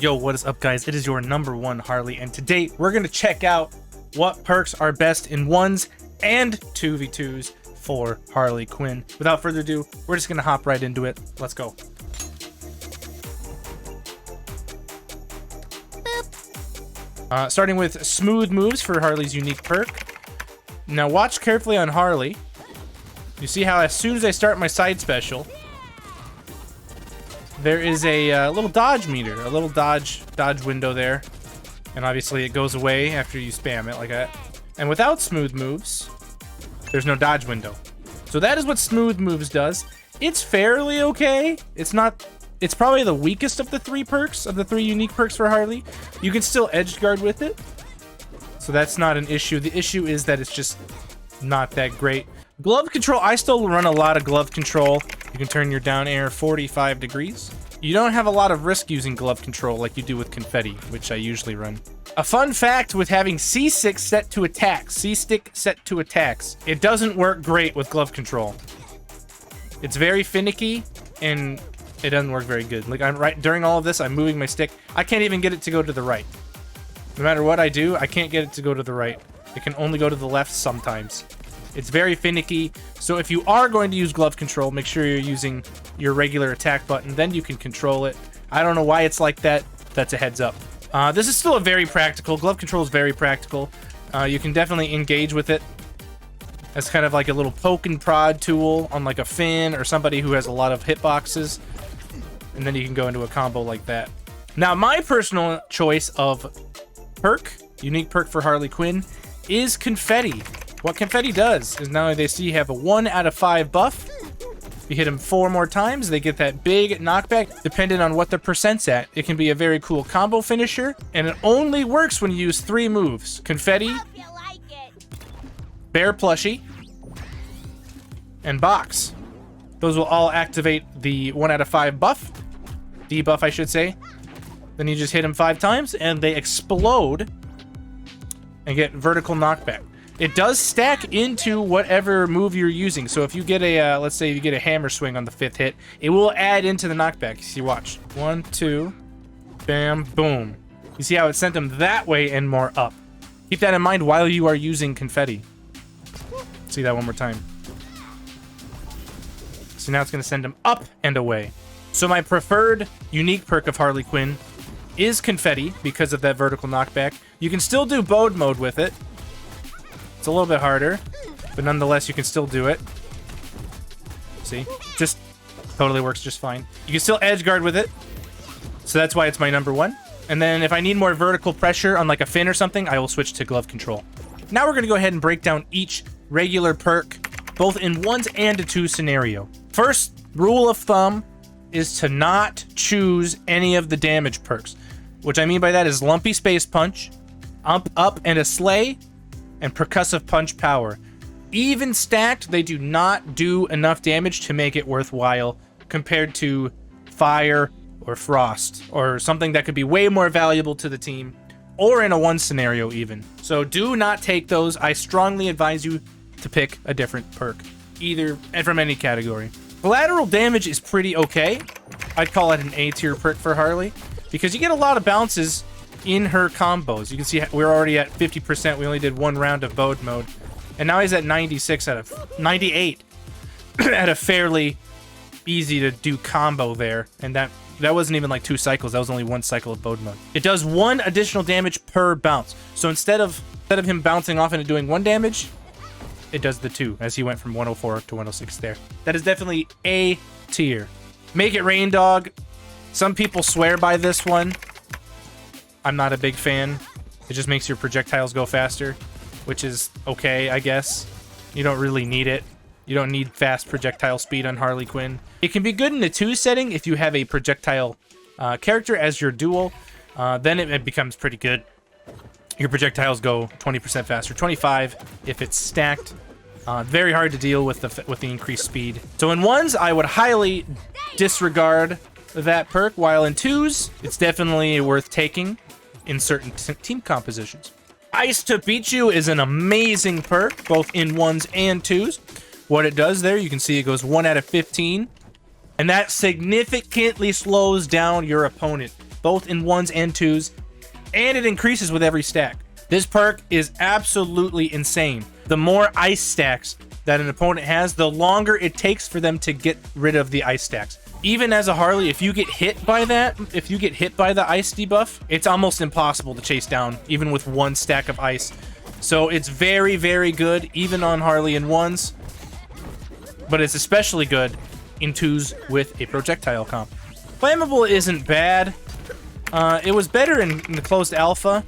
Yo, what is up, guys? It is your #1 Harley, and today we're going to check out what perks are best in 1s and 2v2s for Harley Quinn. Without further ado, we're just going to hop right into it. Let's go. Starting with smooth moves for Harley's unique perk. Now watch carefully on Harley. You see how as soon as I start my side special, there is a little dodge meter, a little dodge window there. And obviously it goes away after you spam it like that. And without smooth moves, there's no dodge window. So that is what smooth moves does. It's fairly okay. It's probably the weakest of the three perks, of the three unique perks for Harley. You can still edge guard with it, so that's not an issue. The issue is that it's just not that great. Glove control, I still run a lot of glove control. You can turn your down air 45 degrees. You don't have a lot of risk using glove control like you do with confetti, which I usually run. A fun fact with having C6 set to attacks, C-stick set to attacks, it doesn't work great with glove control. It's very finicky and it doesn't work very good. Like during all of this, I'm moving my stick. I can't even get it to go to the right. No matter what I do, I can't get it to go to the right. It can only go to the left sometimes. It's very finicky, so if you are going to use glove control, make sure you're using your regular attack button, then you can control it. I don't know why it's like that. That's a heads up. This is still a very practical. Glove control is very practical. You can definitely engage with it as kind of like a little poke and prod tool on like a Finn or somebody who has a lot of hitboxes, and then you can go into a combo like that. Now, my personal choice of perk, unique perk for Harley Quinn, is Confetti. What Confetti does is now they see you have a 1 out of 5 buff. If you hit them 4 more times, they get that big knockback. Depending on what the percent's at, it can be a very cool combo finisher, and it only works when you use 3 moves: Confetti, Bear Plushie, and Box. Those will all activate the 1 out of 5 buff, debuff I should say. Then you just hit them 5 times, and they explode and get vertical knockback. It does stack into whatever move you're using. So if you get a, let's say you get a hammer swing on the 5th hit, it will add into the knockback. You see, watch. 1, 2, bam, boom. You see how it sent them that way and more up. Keep that in mind while you are using Confetti. See that one more time. So now it's going to send them up and away. So my preferred unique perk of Harley Quinn is Confetti because of that vertical knockback. You can still do bode mode with it. It's a little bit harder, but nonetheless, you can still do it. See? Just totally works just fine. You can still edge guard with it, so that's why it's my #1. And then if I need more vertical pressure on like a Finn or something, I will switch to glove control. Now we're going to go ahead and break down each regular perk, both in 1s and a 2 scenario. First rule of thumb is to not choose any of the damage perks. Which I mean by that is Lumpy Space Punch, Up and a Slay, and Percussive Punch Power. Even stacked, they do not do enough damage to make it worthwhile compared to Fire or Frost, or something that could be way more valuable to the team, or in a 1 scenario even. So do not take those. I strongly advise you to pick a different perk, either and from any category. Collateral Damage is pretty okay. I'd call it an A tier perk for Harley, because you get a lot of bounces in her combos. You can see we're already at 50%. We only did 1 round of bode mode, and now he's at 96 out of 98 at a fairly easy to do combo there. And that wasn't even like 2 cycles. That was only 1 cycle of bode mode. It does 1 additional damage per bounce. So instead of him bouncing off into doing 1 damage, it does the 2, as he went from 104 to 106 there. That is definitely A tier. Make it rain, dog. Some people swear by this one. I'm not a big fan. It just makes your projectiles go faster, which is okay, I guess. You don't really need it. You don't need fast projectile speed on Harley Quinn. It can be good in a 2 setting if you have a projectile character as your dual. Then it becomes pretty good. Your projectiles go 20% faster, 25 if it's stacked. Very hard to deal with the increased speed. So in 1s, I would highly disregard that perk, while in 2s, it's definitely worth taking in certain team compositions. Ice to Beat You is an amazing perk, both in 1s and 2s. What it does there, you can see it goes 1 out of 15, and that significantly slows down your opponent. both in 1s and 2s, and it increases with every stack. This perk is absolutely insane. The more ice stacks that an opponent has, the longer it takes for them to get rid of the ice stacks. Even as a Harley, if you get hit by that, if you get hit by the ice debuff, it's almost impossible to chase down, even with 1 stack of ice. So it's very, very good, even on Harley in 1s, but it's especially good in 2s with a projectile comp. Flammable isn't bad. It was better in the closed alpha.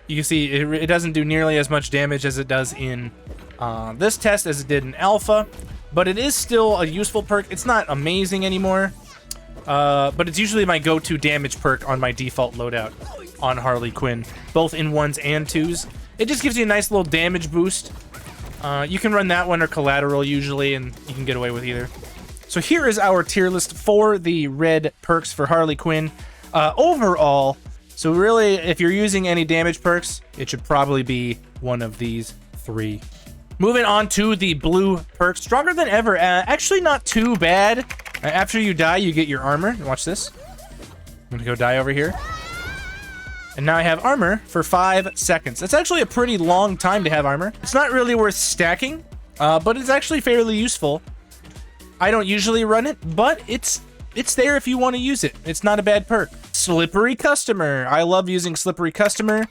You can see it doesn't do nearly as much damage as it does in this test as it did in alpha, but it is still a useful perk. It's not amazing anymore, but it's usually my go-to damage perk on my default loadout on Harley Quinn, both in 1s and 2s. It just gives you a nice little damage boost. You can run that one or Collateral usually, and you can get away with either. So here is our tier list for the red perks for Harley Quinn. Overall, so really, if you're using any damage perks, it should probably be one of these 3. Moving on to the blue perks. Stronger than ever. Actually not too bad. After you die, you get your armor. Watch this. I'm gonna go die over here. And now I have armor for 5 seconds. That's actually a pretty long time to have armor. It's not really worth stacking, but it's actually fairly useful. I don't usually run it, but it's there if you want to use it. It's not a bad perk. Slippery Customer. I love using Slippery Customer.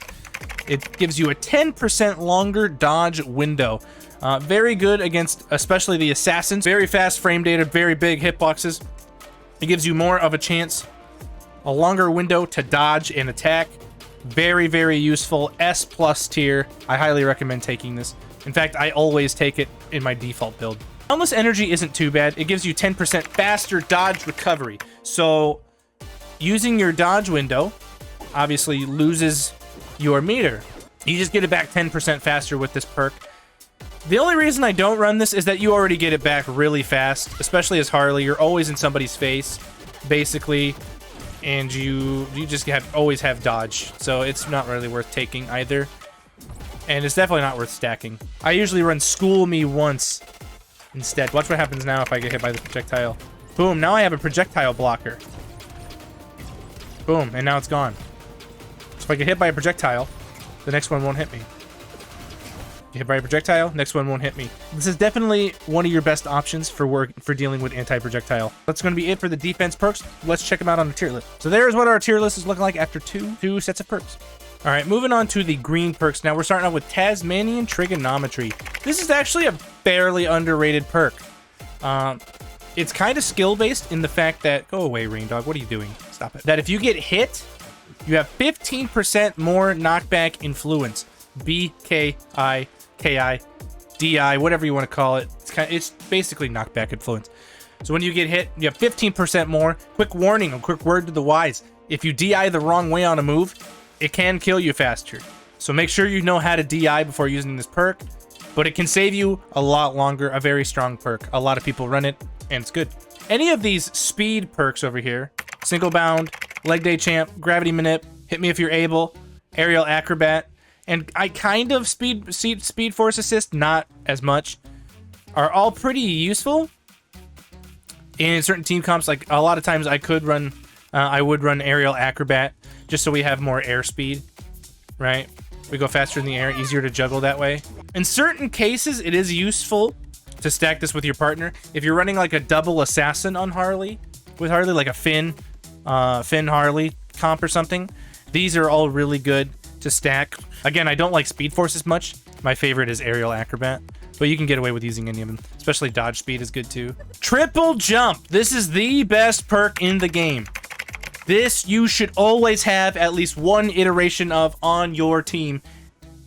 It gives you a 10% longer dodge window. Very good against especially the assassins. Very fast frame data, very big hitboxes. It gives you more of a chance, a longer window to dodge and attack. Very, very useful. S+ tier. I highly recommend taking this. In fact, I always take it in my default build. Boundless Energy isn't too bad. It gives you 10% faster dodge recovery. So using your dodge window obviously loses your meter. You just get it back 10% faster with this perk. The only reason I don't run this is that you already get it back really fast, especially as Harley. You're always in somebody's face, basically, and you just always have dodge. So it's not really worth taking either. And it's definitely not worth stacking. I usually run School Me Once instead. Watch what happens now if I get hit by the projectile. Boom, now I have a projectile blocker. Boom, and now it's gone. So if I get hit by a projectile, the next one won't hit me. Get hit by a projectile, next one won't hit me. This is definitely one of your best options for dealing with anti-projectile. That's going to be it for the defense perks. Let's check them out on the tier list. So there's what our tier list is looking like after two sets of perks. All right, moving on to the green perks. Now we're starting off with Tazmanian Trigonometry. This is actually a fairly underrated perk. It's kind of skill-based in the fact that... Go away, Rain Dog. What are you doing? Stop it. That if you get hit, you have 15% more knockback influence. BKI, KI, DI, whatever you want to call it. It's basically knockback influence. So when you get hit, you have 15% more. Quick warning, a quick word to the wise. If you DI the wrong way on a move, it can kill you faster. So make sure you know how to DI before using this perk. But it can save you a lot longer. A very strong perk. A lot of people run it, and it's good. Any of these speed perks over here, Single Bound, Leg Day Champ, Gravity Manip, Hit Me If You're Able, Aerial Acrobat, and I kind of Speed Force Assist, not as much, are all pretty useful. In certain team comps, like a lot of times I would run Aerial Acrobat just so we have more airspeed, right? We go faster in the air, easier to juggle that way. In certain cases, it is useful to stack this with your partner. If you're running like a double assassin on Harley, like a Finn Harley comp or something, these are all really good to stack. Again, I don't like Speed Force as much. My favorite is Aerial Acrobat, but you can get away with using any of them. Especially Dodge Speed is good too. Triple Jump. This is the best perk in the game. This you should always have at least one iteration of on your team.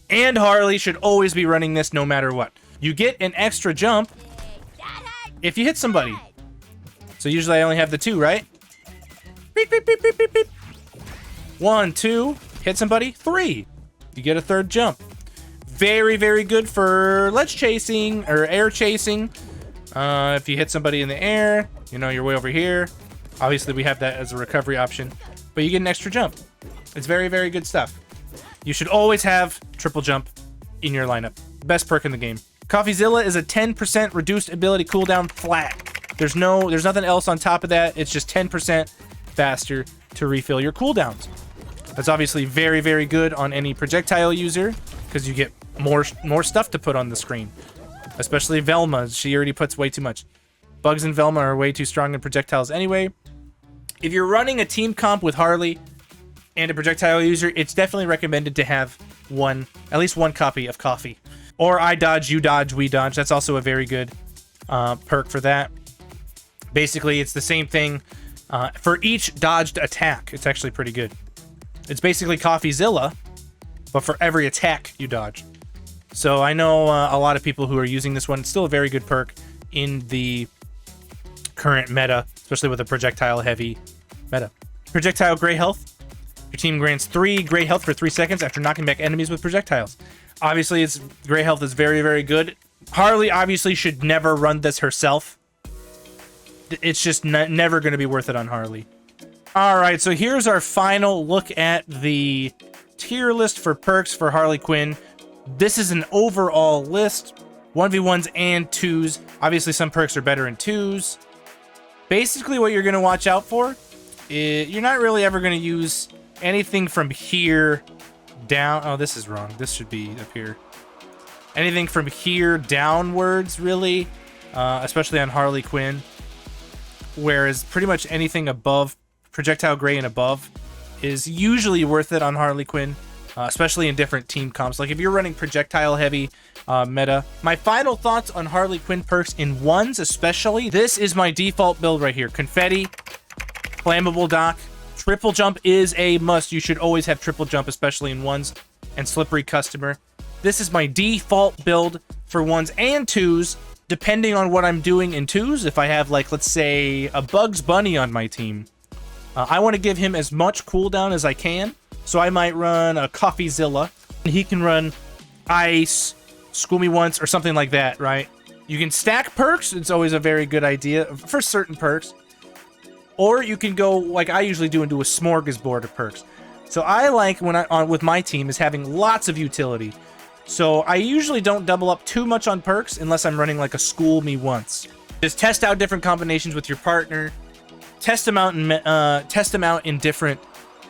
And Harley should always be running this no matter what. You get an extra jump if you hit somebody. So usually I only have the 2, right? Beep, beep, beep, beep, beep, beep. 1, 2, hit somebody, 3. You get a 3rd jump. Very, very good for ledge chasing or air chasing. If you hit somebody in the air, you know, you're way over here. Obviously, we have that as a recovery option, but you get an extra jump. It's very, very good stuff. You should always have triple jump in your lineup. Best perk in the game. Coffeezilla is a 10% reduced ability cooldown flat. There's nothing else on top of that. It's just 10% faster to refill your cooldowns. That's obviously very, very good on any projectile user because you get more stuff to put on the screen. Especially Velma. She already puts way too much. Bugs and Velma are way too strong in projectiles anyway. If you're running a team comp with Harley and a projectile user, it's definitely recommended to have at least one copy of Coffee. Or I dodge, you dodge, we dodge. That's also a very good perk for that. Basically, it's the same thing for each dodged attack. It's actually pretty good. It's basically Coffeezilla, but for every attack you dodge. So I know a lot of people who are using this one. It's still a very good perk in the current meta, especially with a projectile-heavy meta. Projectile Gray Health. Your team grants 3 Gray Health for 3 seconds after knocking back enemies with projectiles. Obviously, Gray Health is very, very good. Harley obviously should never run this herself. It's just never going to be worth it on Harley. All right, so here's our final look at the tier list for perks for Harley Quinn. This is an overall list, 1v1s and 2s. Obviously, some perks are better in 2s. Basically, what you're going to watch out for is you're not really ever going to use anything from here down. Oh, this is wrong. This should be up here. Anything from here downwards, really, especially on Harley Quinn. Whereas pretty much anything above Projectile Gray and above is usually worth it on Harley Quinn, especially in different team comps. Like if you're running projectile heavy meta. My final thoughts on Harley Quinn perks in 1s especially. This is my default build right here. Confetti, Flammable Dock. Triple Jump is a must. You should always have Triple Jump, especially in 1s, and Slippery Customer. This is my default build for 1s and 2s, depending on what I'm doing in 2s. If I have, like, let's say, a Bugs Bunny on my team, I want to give him as much cooldown as I can, so I might run a Coffeezilla, and he can run Ice, School Me Once, or something like that, right? You can stack perks. It's always a very good idea for certain perks. Or you can go, like I usually do, and do a smorgasbord of perks. So I like, when with my team, is having lots of utility. So I usually don't double up too much on perks unless I'm running like a School Me Once. Just test out different combinations with your partner. Test them out in different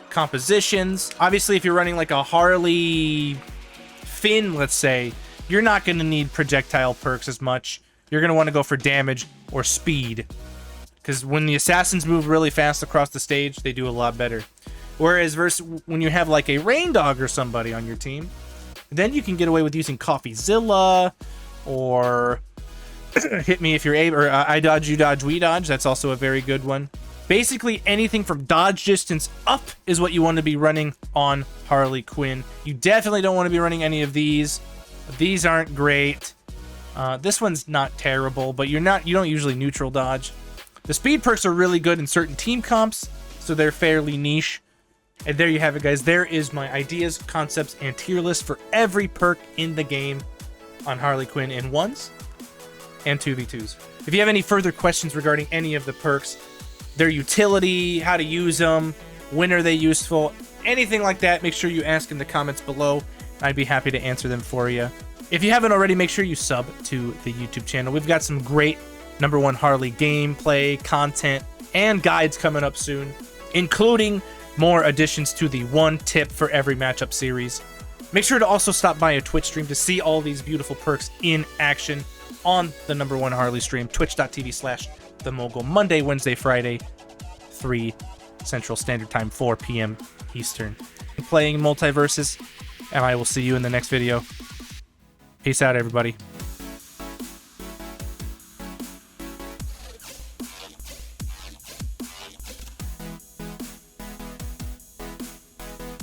compositions. Obviously, if you're running like a Harley Finn, let's say, you're not going to need projectile perks as much. You're going to want to go for damage or speed. Because when the assassins move really fast across the stage, they do a lot better. Whereas versus when you have like a Rain Dog or somebody on your team, then you can get away with using Coffeezilla or Hit Me If You're able, or I Dodge, You Dodge, We Dodge. That's also a very good one. Basically, anything from dodge distance up is what you want to be running on Harley Quinn. You definitely don't want to be running any of these. These aren't great. This one's not terrible, but you don't usually neutral dodge. The speed perks are really good in certain team comps, so they're fairly niche. And there you have it, guys. There is my ideas, concepts, and tier list for every perk in the game on Harley Quinn in 1s and 2v2s. If you have any further questions regarding any of the perks, their utility, how to use them, when are they useful, anything like that, make sure you ask in the comments below. I'd be happy to answer them for you. If you haven't already, make sure you sub to the YouTube channel. We've got some great #1 Harley gameplay, content, and guides coming up soon, including more additions to the one tip for every matchup series. Make sure to also stop by a Twitch stream to see all these beautiful perks in action on the #1 Harley stream, twitch.tv/TheMogul, Monday, Wednesday, Friday, 3 Central Standard Time, 4 p.m. Eastern. Playing Multiversus, and I will see you in the next video. Peace out, everybody.